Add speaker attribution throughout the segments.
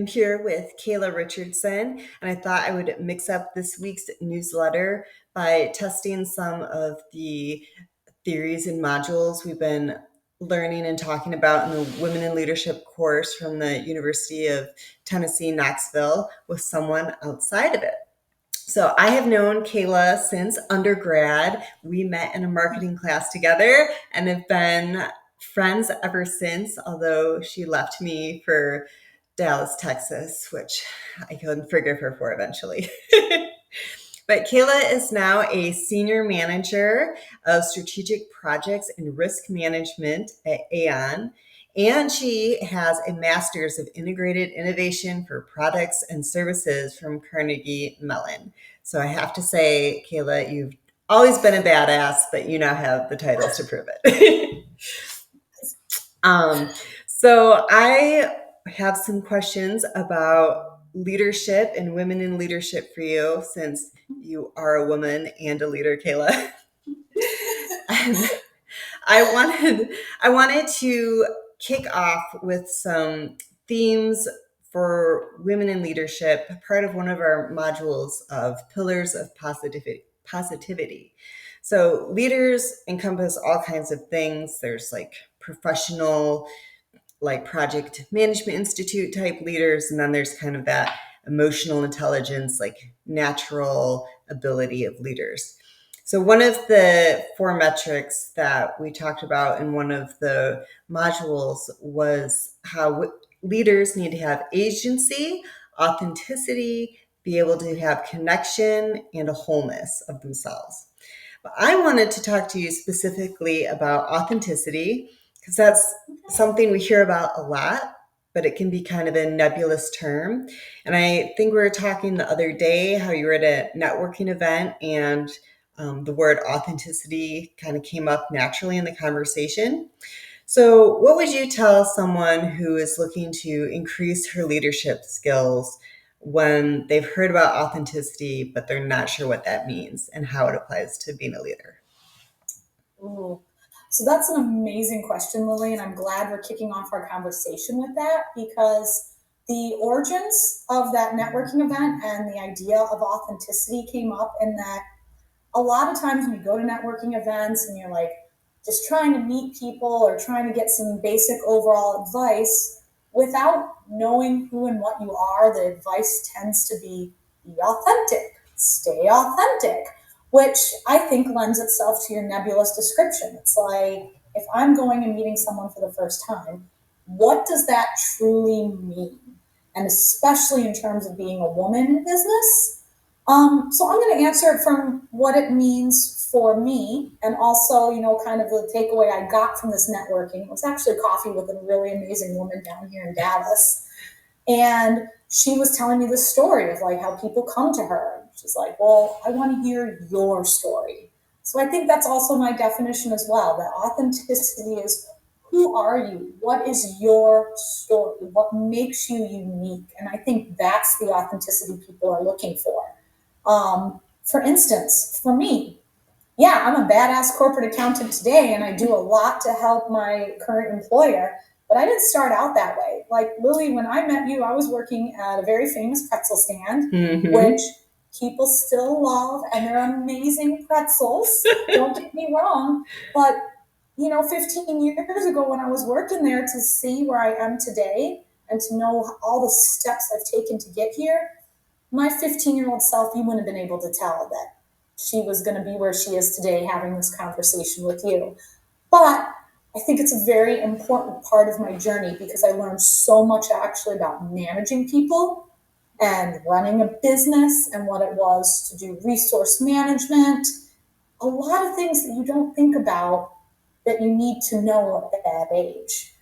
Speaker 1: am here with Kaila Richardson, and I thought I would mix up this week's newsletter by testing some of the theories and modules we've been learning and talking about in the Women in Leadership course from the University of Tennessee, Knoxville, with someone outside of it. So I have known Kaila since undergrad. We met in a marketing class together and have been friends ever since, although she left me for Dallas, Texas, which I couldn't forgive her for eventually. But Kaila is now a senior manager of strategic projects and risk management at Aon. And she has a master's of integrated innovation for products and services from Carnegie Mellon. So I have to say, Kaila, you've always been a badass, but you now have the titles to prove it. So I have some questions about leadership and women in leadership for you, since you are a woman and a leader, Kaila. And I wanted to kick off with some themes for women in leadership, part of one of our modules of pillars of positivity. So leaders encompass all kinds of things. There's like professional, like project management institute type leaders, and then there's kind of that emotional intelligence, like natural ability of leaders. So one of the 4 metrics that we talked about in one of the modules was how leaders need to have agency, authenticity, be able to have connection, and a wholeness of themselves. But I wanted to talk to you specifically about authenticity, because that's something we hear about a lot, but it can be kind of a nebulous term. And I think we were talking the other day how you were at a networking event, and the word authenticity kind of came up naturally in the conversation. So what would you tell someone who is looking to increase her leadership skills when they've heard about authenticity, but they're not sure what that means and how it applies to being a leader?
Speaker 2: Ooh. So that's an amazing question, Lily, and I'm glad we're kicking off our conversation with that, because the origins of that networking event and the idea of authenticity came up in that a lot of times when you go to networking events and you're like just trying to meet people or trying to get some basic overall advice without knowing who and what you are, the advice tends to be authentic, stay authentic, which I think lends itself to your nebulous description. It's like, if I'm going and meeting someone for the first time, what does that truly mean? And especially in terms of being a woman in business. So I'm going to answer it from what it means for me, and also, kind of the takeaway I got from this networking. It was actually coffee with a really amazing woman down here in Dallas. And she was telling me the story of like how people come to her. She's like, well, I want to hear your story. So I think that's also my definition as well. That authenticity is, who are you? What is your story? What makes you unique? And I think that's the authenticity people are looking for. For instance, for me, yeah, I'm a badass corporate accountant today, and I do a lot to help my current employer. But I didn't start out that way. Like, Lily, when I met you, I was working at a very famous pretzel stand, which people still love, and they're amazing pretzels. Don't get me wrong. But, 15 years ago when I was working there, to see where I am today and to know all the steps I've taken to get here, my 15-year-old self, you wouldn't have been able to tell that she was going to be where she is today having this conversation with you. But I think it's a very important part of my journey, because I learned so much actually about managing people and running a business and what it was to do resource management. A lot of things that you don't think about that you need to know at that age.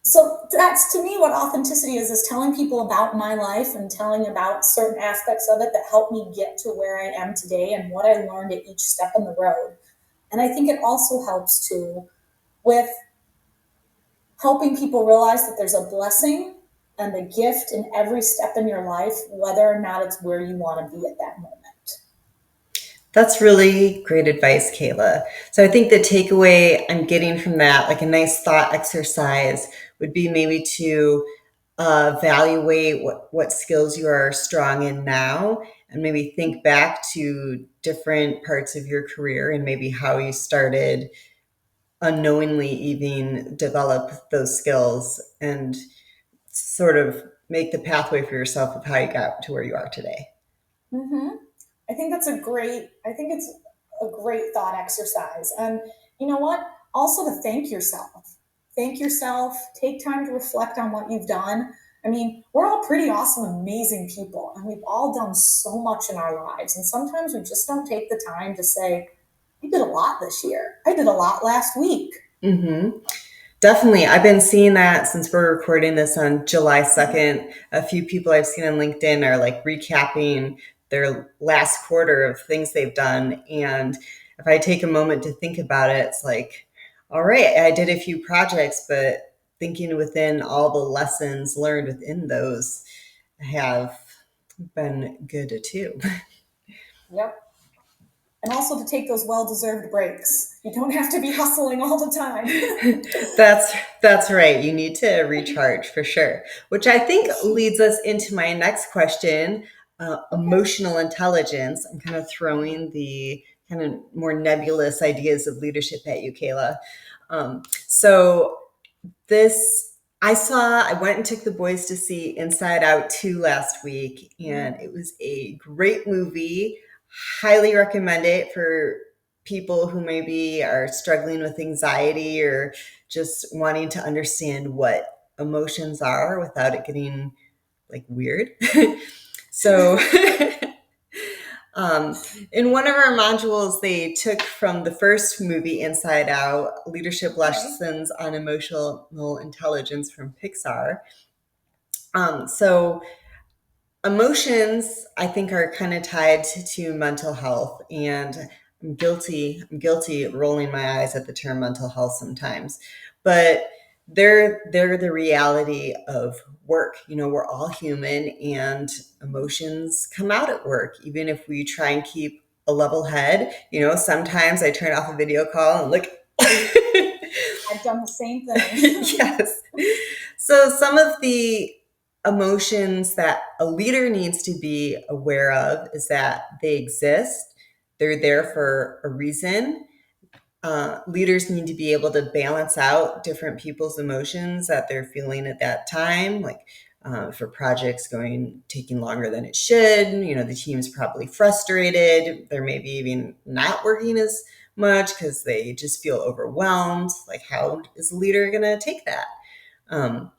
Speaker 2: So that's, to me, what authenticity is telling people about my life and telling about certain aspects of it that helped me get to where I am today and what I learned at each step in the road. And I think it also helps too with helping people realize that there's a blessing and a gift in every step in your life, whether or not it's where you want to be at that moment.
Speaker 1: That's really great advice, Kaila. So I think the takeaway I'm getting from that, like a nice thought exercise, would be maybe to evaluate what skills you are strong in now, and maybe think back to different parts of your career and maybe how you started unknowingly even develop those skills and sort of make the pathway for yourself of how you got to where you are today.
Speaker 2: Mm-hmm. I think it's a great thought exercise. And you know what? Also to thank yourself. Thank yourself. Take time to reflect on what you've done. I mean, we're all pretty awesome, amazing people, and we've all done so much in our lives. And sometimes we just don't take the time to say, I did a lot this year. I did a lot last week.
Speaker 1: Mm-hmm. Definitely. I've been seeing that since we're recording this on July 2nd. A few people I've seen on LinkedIn are like recapping their last quarter of things they've done. And if I take a moment to think about it, it's like, all right, I did a few projects, but thinking within all the lessons learned within those have been good too.
Speaker 2: Yep. And also to take those well deserved breaks. You don't have to be hustling all the time.
Speaker 1: That's that's right. You need to recharge for sure. Which I think leads us into my next question,
Speaker 2: Okay.
Speaker 1: emotional intelligence. I'm kind of throwing the kind of more nebulous ideas of leadership at you, Kayla. So this I went and took the boys to see Inside Out 2 last week, and it was a great movie. Highly recommend it for people who maybe are struggling with anxiety or just wanting to understand what emotions are without it getting like weird. So um, in one of our modules, they took from the first movie, Inside Out, leadership
Speaker 2: Okay.
Speaker 1: lessons on emotional intelligence from Pixar. So emotions, I think, are kind of tied to mental health, and I'm guilty rolling my eyes at the term mental health sometimes, but they're the reality of work. You know, we're all human, and emotions come out at work, even if we try and keep a level head. You know, sometimes I turn off a video call and look.
Speaker 2: I've done the same thing.
Speaker 1: Yes. So some of the emotions that a leader needs to be aware of is that they exist. They're there for a reason. Leaders need to be able to balance out different people's emotions that they're feeling at that time. Like for projects taking longer than it should, you know, the team's probably frustrated. They're maybe even not working as much because they just feel overwhelmed. Like, how is a leader going to take that? Um,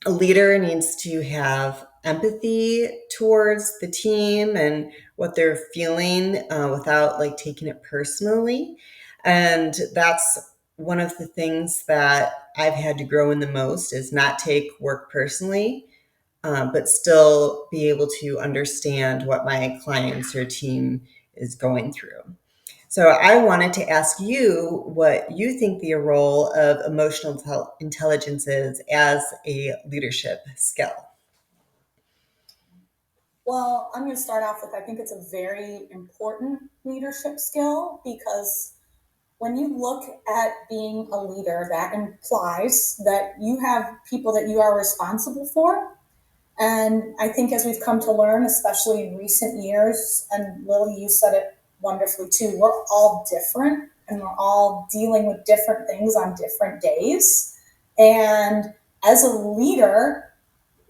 Speaker 1: a leader needs to have empathy towards the team and what they're feeling without like taking it personally. And that's one of the things that I've had to grow in the most, is not take work personally, but still be able to understand what my clients or team is going through. So I wanted to ask you what you think the role of emotional intelligence is as a leadership skill.
Speaker 2: Well, I'm going to start off with I think it's a very important leadership skill because when you look at being a leader, that implies that you have people that you are responsible for. And I think as we've come to learn, especially in recent years, and Lily, you said it wonderfully too, we're all different and we're all dealing with different things on different days. And as a leader,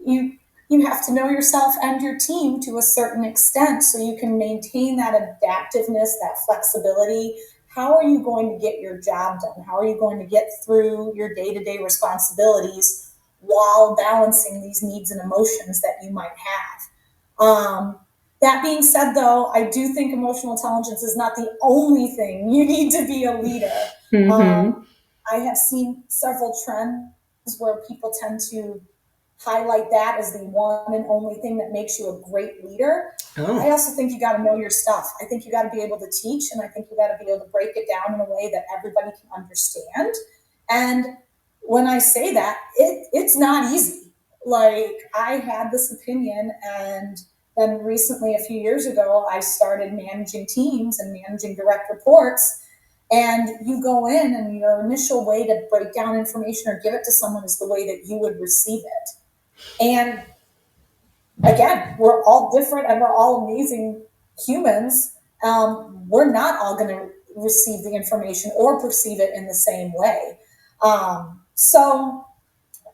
Speaker 2: you you have to know yourself and your team to a certain extent so you can maintain that adaptiveness, that flexibility. How are you going to get your job done? How are you going to get through your day-to-day responsibilities while balancing these needs and emotions that you might have? That being said, though, I do think emotional intelligence is not the only thing you need to be a leader.
Speaker 1: Mm-hmm.
Speaker 2: I have seen several trends where people tend to highlight that as the one and only thing that makes you a great leader. I
Speaker 1: Oh.
Speaker 2: also think you got to know your stuff. I think you got to be able to teach, and I think you got to be able to break it down in a way that everybody can understand. And when I say that, it's not easy. Like, I had this opinion, and then recently, a few years ago, I started managing teams and managing direct reports. And you go in, and your initial way to break down information or give it to someone is the way that you would receive it. And again, we're all different and we're all amazing humans. We're not all going to receive the information or perceive it in the same way. So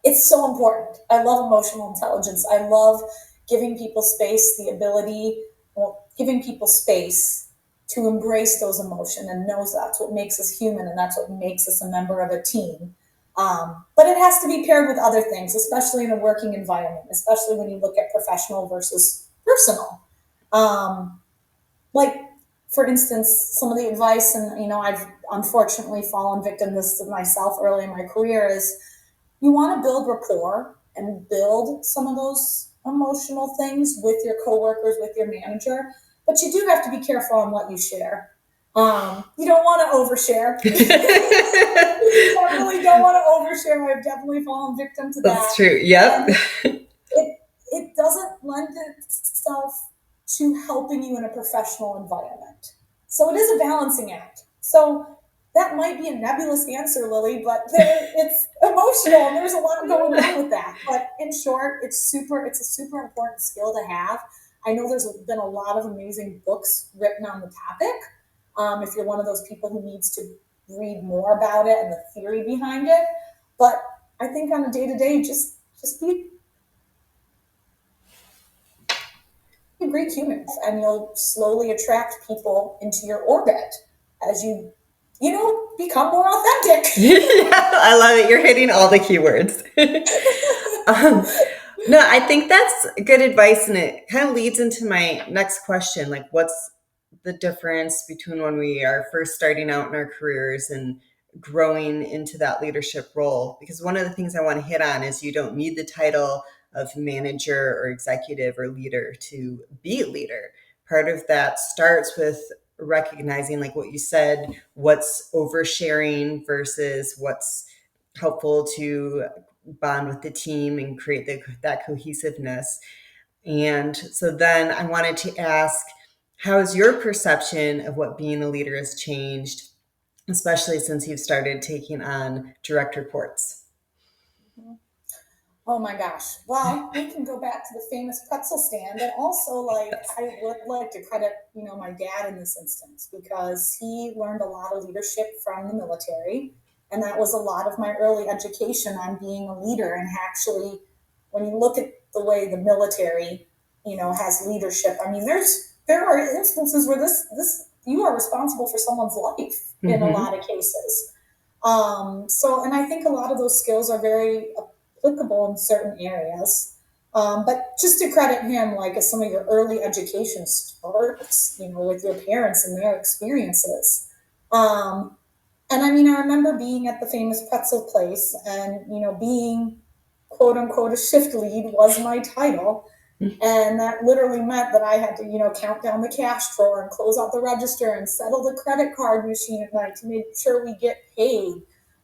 Speaker 2: it's so important. I love emotional intelligence. I love giving people space, the ability, well, giving people space to embrace those emotions and knows that's what makes us human and that's what makes us a member of a team. But it has to be paired with other things, especially in a working environment, especially when you look at professional versus personal. Um, like, for instance, some of the advice, and I've unfortunately fallen victim to this myself early in my career, is you want to build rapport and build some of those emotional things with your coworkers, with your manager, but you do have to be careful on what you share. You don't want to overshare. You definitely don't want to overshare. I've definitely fallen victim to
Speaker 1: That's
Speaker 2: that.
Speaker 1: true. Yep.
Speaker 2: And it doesn't lend itself to helping you in a professional environment. So it is a balancing act. So that might be a nebulous answer, Lily, but it's emotional and there's a lot going on with that. But in short, it's a super important skill to have. I know there's been a lot of amazing books written on the topic. If you're one of those people who needs to read more about it and the theory behind it, but I think on a day to day, just be a great human, and you'll slowly attract people into your orbit as you become more authentic.
Speaker 1: Yeah, I love it. You're hitting all the keywords. um, no, I think that's good advice, and it kind of leads into my next question. Like, what's the difference between when we are first starting out in our careers and growing into that leadership role? Because one of the things I want to hit on is you don't need the title of manager or executive or leader to be a leader. Part of that starts with recognizing, like what you said, what's oversharing versus what's helpful to bond with the team and create that cohesiveness. And so then I wanted to ask, how has your perception of what being a leader has changed, especially since you've started taking on direct reports?
Speaker 2: Oh my gosh. Well, we can go back to the famous pretzel stand. And also, like,
Speaker 1: Yes.
Speaker 2: I would like to credit, my dad in this instance because he learned a lot of leadership from the military. And that was a lot of my early education on being a leader. And actually, when you look at the way the military, has leadership, I mean, there are instances where this you are responsible for someone's life in a
Speaker 1: Mm-hmm.
Speaker 2: lot of cases. So, and I think a lot of those skills are very applicable in certain areas. But just to credit him, like as some of your early education starts, with your parents and their experiences. Um, and I mean, I remember being at the famous pretzel place and, being quote unquote a shift lead was my title. And that literally meant that I had to, count down the cash drawer and close out the register and settle the credit card machine at night to make sure we get paid.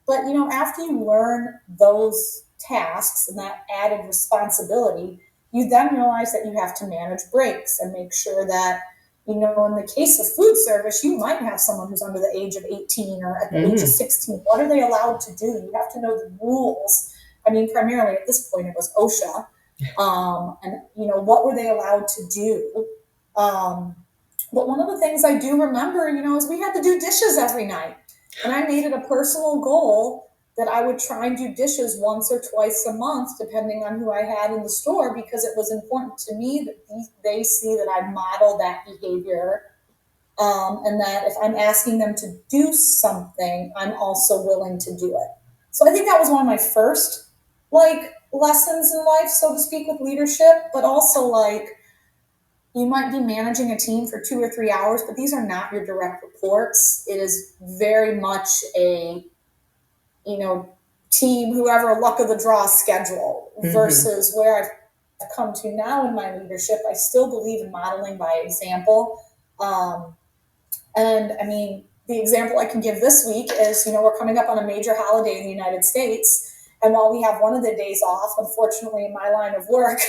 Speaker 2: But, after you learn those tasks and that added responsibility, you then realize that you have to manage breaks and make sure that, in the case of food service, you might have someone who's under the age of 18 or at the age of
Speaker 1: Mm-hmm.
Speaker 2: 16. What are they allowed to do? You have to know the rules. I mean, primarily at this point, it was OSHA, and what were they allowed to do. um, but one of the things I do remember, is we had to do dishes every night, and I made it a personal goal that I would try and do dishes once or twice a month, depending on who I had in the store, because it was important to me that they see that I model that behavior, and that if I'm asking them to do something, I'm also willing to do it. So I think that was one of my first lessons in life, so to speak, with leadership, but also you might be managing a team for 2 or 3 hours, but these are not your direct reports. It is very much a, you know, team, whoever luck of the draw schedule
Speaker 1: Mm-hmm.
Speaker 2: versus where I've come to now in my leadership. I still believe in modeling by example. Um, and I mean, the example I can give this week is, we're coming up on a major holiday in the United States. And while we have one of the days off, unfortunately, in my line of work,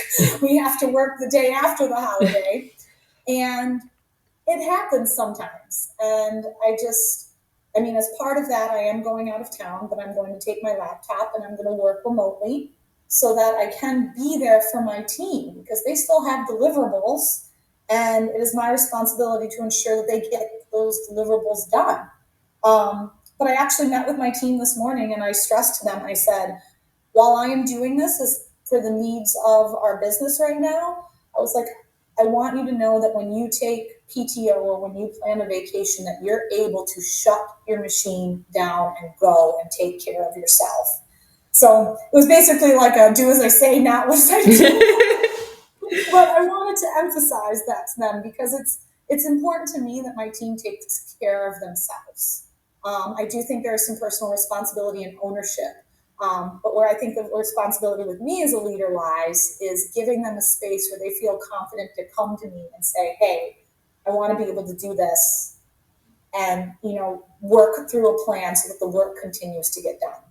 Speaker 2: we have to work the day after the holiday. And it happens sometimes. And I mean, as part of that, I am going out of town, but I'm going to take my laptop and I'm going to work remotely. so that I can be there for my team because they still have deliverables, and it is my responsibility to ensure that they get those deliverables done. But I actually met with my team this morning and I stressed to them, I said, while I am doing this is for the needs of our business right now, I was like, I want you to know that when you take PTO or when you plan a vacation, that you're able to shut your machine down and go and take care of yourself. So it was basically like a do as I say, not what I do. But I wanted to emphasize that to them because it's important to me that my team takes care of themselves. I do think there is some personal responsibility and ownership. But where I think the responsibility with me as a leader lies is giving them a space where they feel confident to come to me and say, hey, I want to be able to do this and, work through a plan so that the work continues to get done.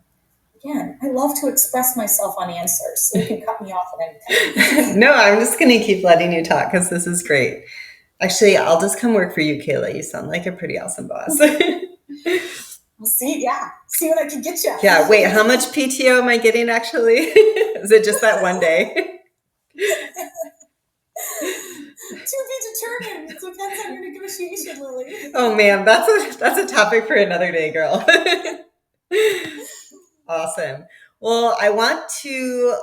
Speaker 2: Again, I love to express myself on answers, so you can cut me off at any time.
Speaker 1: No, I'm just going to keep letting you talk because this is great. Actually, I'll just come work for you, Kaila. You sound like a pretty awesome boss.
Speaker 2: See what I can get you.
Speaker 1: Yeah, wait, how much PTO am I getting actually? Is it just that one day?
Speaker 2: To be determined. It depends on your negotiation, Lily.
Speaker 1: Oh man, that's a topic for another day, girl. Awesome. Well, I want to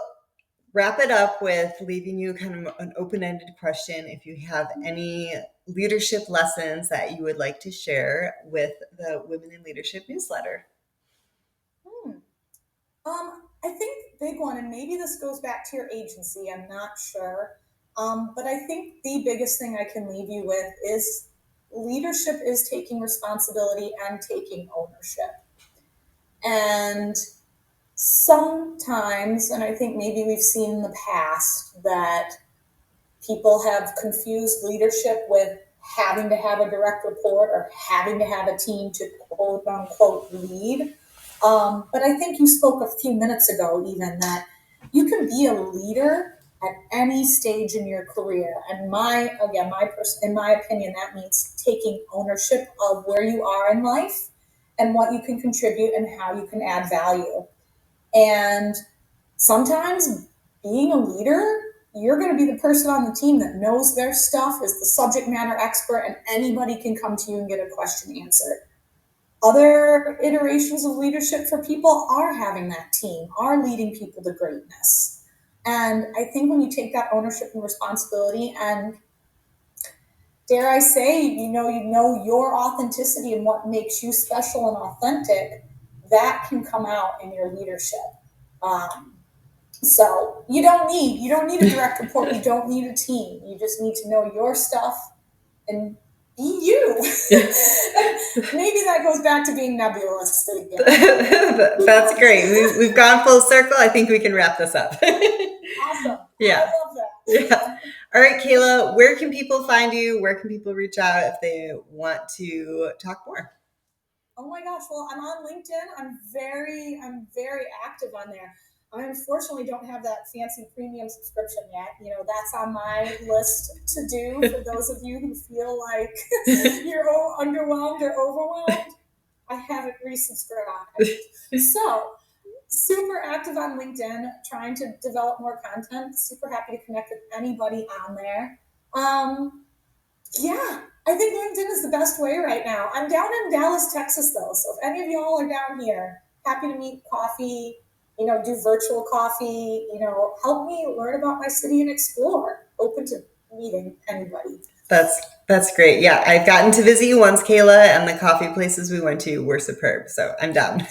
Speaker 1: wrap it up with leaving you kind of an open-ended question. If you have any leadership lessons that you would like to share with the Women in Leadership newsletter.
Speaker 2: I think big one, and maybe this goes back to your agency, I'm not sure. But I think the biggest thing I can leave you with is leadership is taking responsibility and taking ownership. And sometimes, and I think maybe we've seen in the past, that people have confused leadership with having to have a direct report or having to have a team to quote unquote lead. But I think you spoke a few minutes ago even that you can be a leader at any stage in your career. And in my opinion, that means taking ownership of where you are in life and what you can contribute and how you can add value. And sometimes being a leader, you're going to be the person on the team that knows their stuff, is the subject matter expert, and anybody can come to you and get a question answered. Other iterations of leadership for people are having that team, are leading people to greatness. And I think when you take that ownership and responsibility and, dare I say, you know your authenticity and what makes you special and authentic, that can come out in your leadership. So you don't need a direct report. You don't need a team. You just need to know your stuff and be you. Maybe that goes back to being nebulous again.
Speaker 1: That's great. We've gone full circle. I think we can wrap this up.
Speaker 2: Awesome.
Speaker 1: Yeah.
Speaker 2: I love that.
Speaker 1: Yeah. All right, Kaila, where can people find you? Where can people reach out if they want to talk more?
Speaker 2: Oh my gosh. Well, I'm on LinkedIn. I'm very active on there. I unfortunately don't have that fancy premium subscription yet. That's on my list to do for those of you who feel like you're underwhelmed or overwhelmed. I haven't resubscribed. So, super active on LinkedIn, trying to develop more content. Super happy to connect with anybody on there. Yeah, I think LinkedIn is the best way right now. I'm down in Dallas, Texas, though. So if any of y'all are down here, happy to meet coffee, do virtual coffee, help me learn about my city and explore. Open to meeting anybody.
Speaker 1: That's great. Yeah, I've gotten to visit you once, Kaila, and the coffee places we went to were superb. So I'm down.